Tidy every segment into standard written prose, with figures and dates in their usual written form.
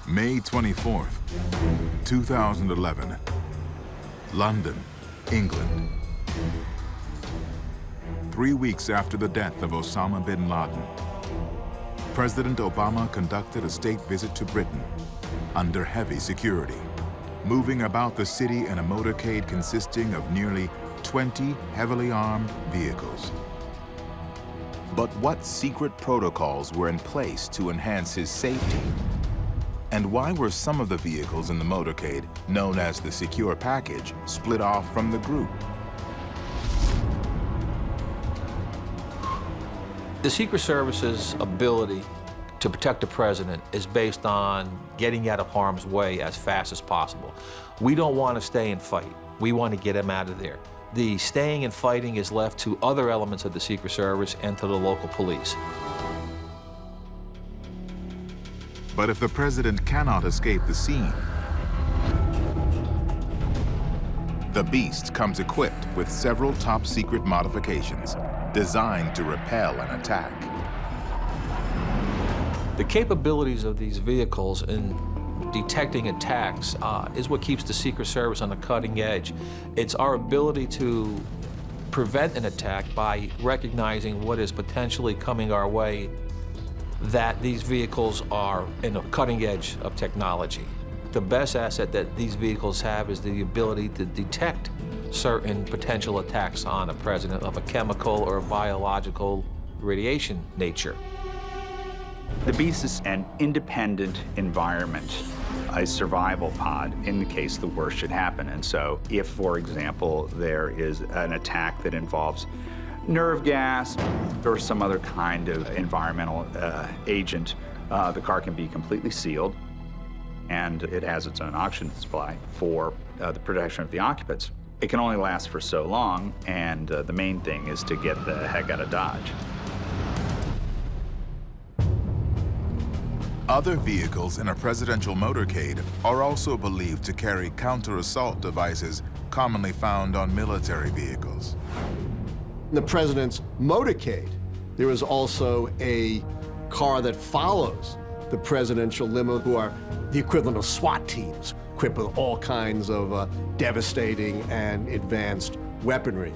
May 24th, 2011, London, England. 3 weeks after the death of Osama bin Laden, President Obama conducted a state visit to Britain under heavy security, moving about the city in a motorcade consisting of nearly 20 heavily armed vehicles. But what secret protocols were in place to enhance his safety? And why were some of the vehicles in the motorcade, known as the Secure Package, split off from the group? The Secret Service's ability to protect the president is based on getting out of harm's way as fast as possible. We don't want to stay and fight. We want to get him out of there. The staying and fighting is left to other elements of the Secret Service and to the local police. But if the president cannot escape the scene, the Beast comes equipped with several top-secret modifications designed to repel an attack. The capabilities of these vehicles in detecting attacks is what keeps the Secret Service on the cutting edge. It's our ability to prevent an attack by recognizing what is potentially coming our way, that these vehicles are in the cutting edge of technology. The best asset that these vehicles have is the ability to detect certain potential attacks on a president of a chemical or a biological radiation nature. The Beast is an independent environment, a survival pod in the case the worst should happen. And so if, for example, there is an attack that involves nerve gas or some other kind of environmental agent, the car can be completely sealed, and it has its own oxygen supply for the protection of the occupants. It can only last for so long, and the main thing is to get the heck out of Dodge. Other vehicles in a presidential motorcade are also believed to carry counter-assault devices commonly found on military vehicles. In the president's motorcade, there is also a car that follows the presidential limo, who are the equivalent of SWAT teams, equipped with all kinds of devastating and advanced weaponry.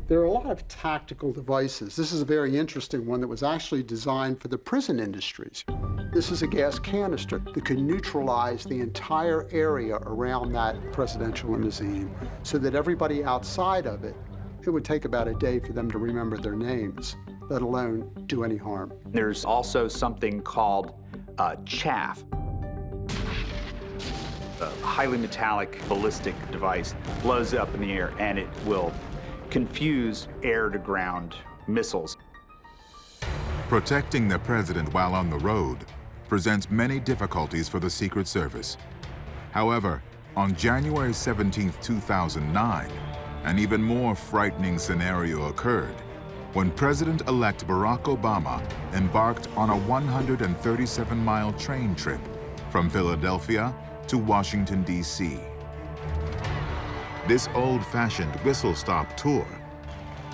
There are a lot of tactical devices. This is a very interesting one that was actually designed for the prison industries. This is a gas canister that could neutralize the entire area around that presidential limousine so that everybody outside of it, it would take about a day for them to remember their names, let alone do any harm. There's also something called chaff. A highly metallic ballistic device blows up in the air, and it will confuse air-to-ground missiles. Protecting the president while on the road presents many difficulties for the Secret Service. However, on January 17, 2009, an even more frightening scenario occurred when President-elect Barack Obama embarked on a 137-mile train trip from Philadelphia to Washington, D.C. This old-fashioned whistle-stop tour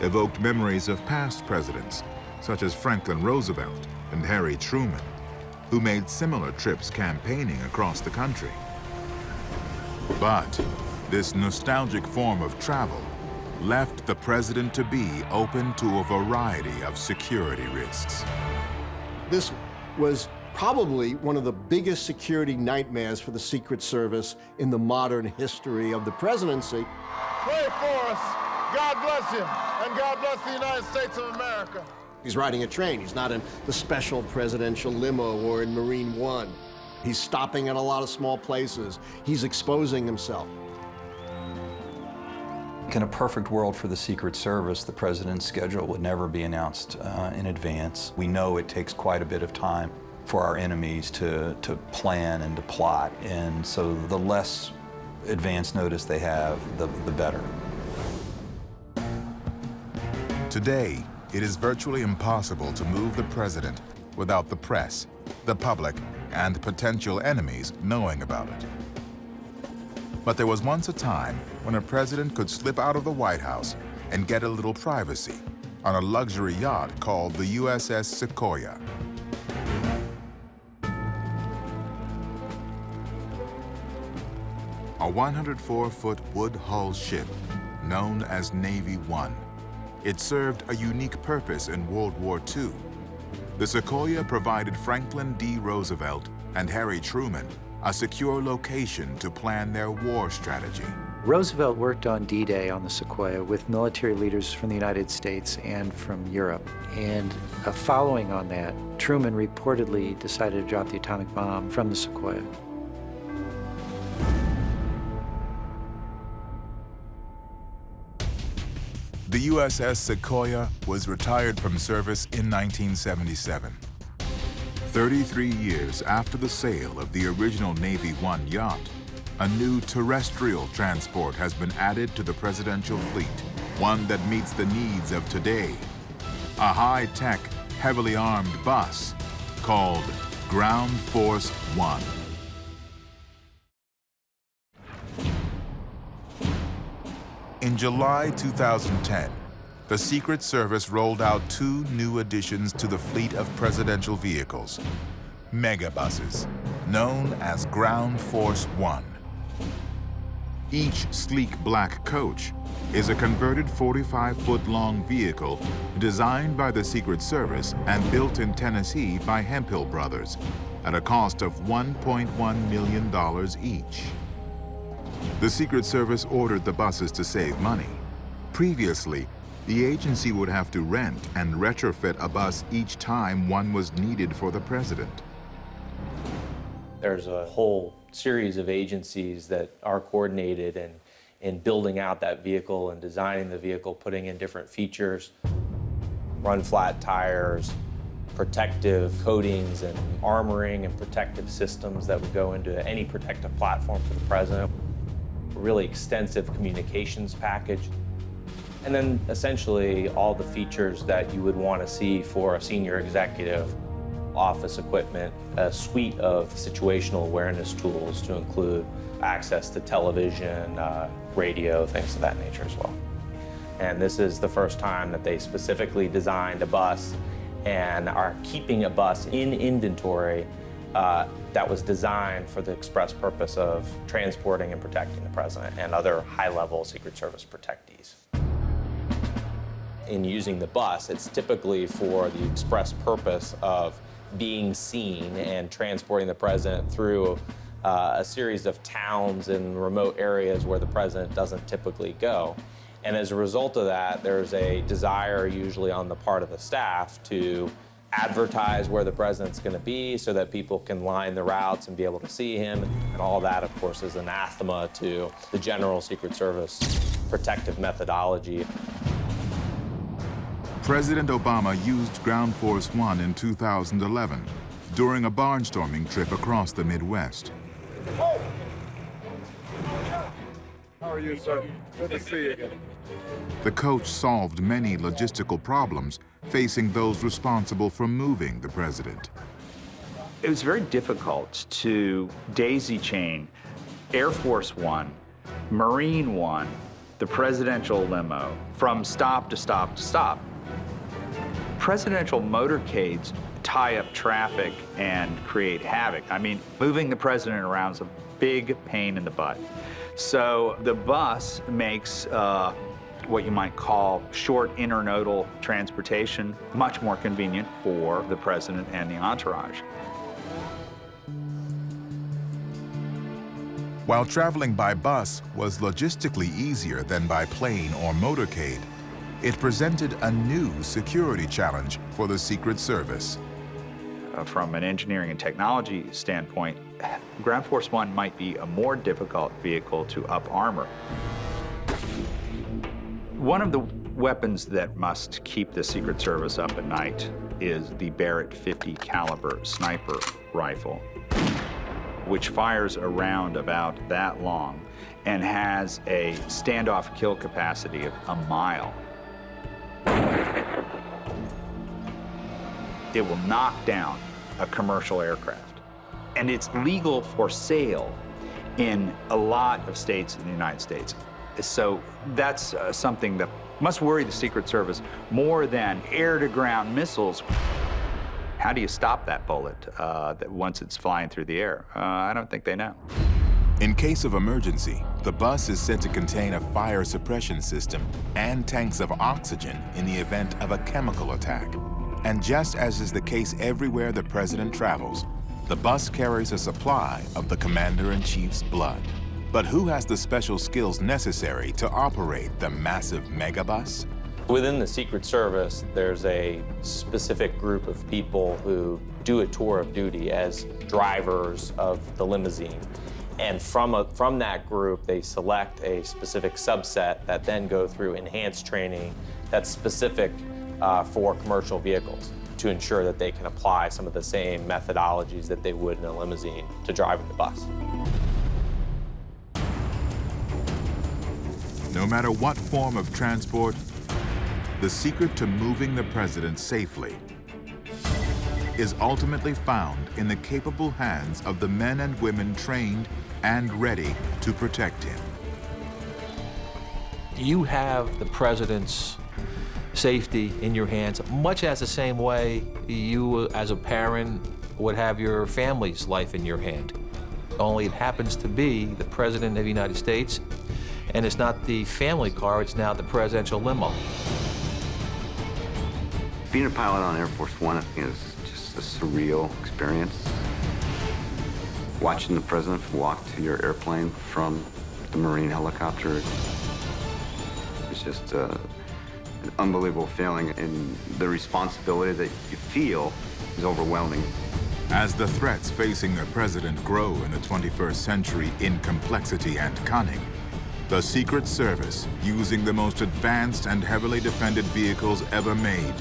evoked memories of past presidents, such as Franklin Roosevelt and Harry Truman, who made similar trips campaigning across the country. But this nostalgic form of travel left the president to be open to a variety of security risks. This was probably one of the biggest security nightmares for the Secret Service in the modern history of the presidency. Pray for us. God bless you, and God bless the United States of America. He's riding a train. He's not in the special presidential limo or in Marine One. He's stopping at a lot of small places. He's exposing himself. In a perfect world for the Secret Service, the president's schedule would never be announced in advance. We know it takes quite a bit of time for our enemies to plan and to plot, and so the less advance notice they have, the better. Today, it is virtually impossible to move the president without the press, the public, and potential enemies knowing about it. But there was once a time when a president could slip out of the White House and get a little privacy on a luxury yacht called the USS Sequoia. a 104-foot wood hull ship known as Navy One. It served a unique purpose in World War II. The Sequoia provided Franklin D. Roosevelt and Harry Truman a secure location to plan their war strategy. Roosevelt worked on D-Day on the Sequoia with military leaders from the United States and from Europe. And following on that, Truman reportedly decided to drop the atomic bomb from the Sequoia. The USS Sequoia was retired from service in 1977. 33 years after the sale of the original Navy One yacht, a new terrestrial transport has been added to the presidential fleet, one that meets the needs of today. A high-tech, heavily armed bus called Ground Force One. In July 2010, the Secret Service rolled out 2 new additions to the fleet of presidential vehicles, megabuses, known as Ground Force One. Each sleek black coach is a converted 45-foot-long vehicle designed by the Secret Service and built in Tennessee by Hemphill Brothers at a cost of $1.1 million each. The Secret Service ordered the buses to save money. Previously, the agency would have to rent and retrofit a bus each time one was needed for the president. There's a whole series of agencies that are coordinated in building out that vehicle and designing the vehicle, putting in different features, run flat tires, protective coatings and armoring and protective systems that would go into any protective platform for the president. A really extensive communications package. And then essentially all the features that you would want to see for a senior executive, office equipment, a suite of situational awareness tools to include access to television, radio, things of that nature as well. And this is the first time that they specifically designed a bus and are keeping a bus in inventory that was designed for the express purpose of transporting and protecting the president and other high-level Secret Service protectees. In using the bus, it's typically for the express purpose of being seen and transporting the president through a series of towns and remote areas where the president doesn't typically go. And as a result of that, there's a desire usually on the part of the staff to advertise where the president's going to be so that people can line the routes and be able to see him. And all that, of course, is anathema to the general Secret Service protective methodology. President Obama used Ground Force One in 2011 during a barnstorming trip across the Midwest. How are you, sir? Good to see you again. The coach solved many logistical problems facing those responsible for moving the president. It was very difficult to daisy chain Air Force One, Marine One, the presidential limo from stop to stop to stop. Presidential motorcades tie up traffic and create havoc. I mean, moving the president around is a big pain in the butt. So the bus makes what you might call short internodal transportation much more convenient for the president and the entourage. While traveling by bus was logistically easier than by plane or motorcade, it presented a new security challenge for the Secret Service. From an engineering and technology standpoint, Ground Force One might be a more difficult vehicle to up-armor. One of the weapons that must keep the Secret Service up at night is the Barrett 50 caliber sniper rifle, which fires a round about that long and has a standoff kill capacity of a mile. It will knock down a commercial aircraft. And it's legal for sale in a lot of states in the United States. So that's something that must worry the Secret Service more than air-to-ground missiles. How do you stop that bullet once it's flying through the air? I don't think they know. In case of emergency, the bus is said to contain a fire suppression system and tanks of oxygen in the event of a chemical attack. And just as is the case everywhere the president travels, the bus carries a supply of the commander-in-chief's blood. But who has the special skills necessary to operate the massive megabus? Within the Secret Service, there's a specific group of people who do a tour of duty as drivers of the limousine. And from that group, they select a specific subset that then go through enhanced training that's specific for commercial vehicles to ensure that they can apply some of the same methodologies that they would in a limousine to driving the bus. No matter what form of transport, the secret to moving the president safely is ultimately found in the capable hands of the men and women trained and ready to protect him. You have the president's safety in your hands, much as the same way you as a parent would have your family's life in your hand. Only it happens to be the President of the United States, and it's not the family car, it's now the presidential limo. Being a pilot on Air Force One, I think, is just a surreal experience. Watching the president walk to your airplane from the Marine helicopter, it's just an unbelievable feeling, and the responsibility that you feel is overwhelming. As the threats facing the president grow in the 21st century in complexity and cunning, the Secret Service, using the most advanced and heavily defended vehicles ever made,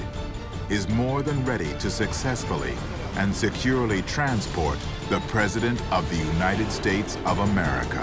is more than ready to successfully and securely transport the President of the United States of America.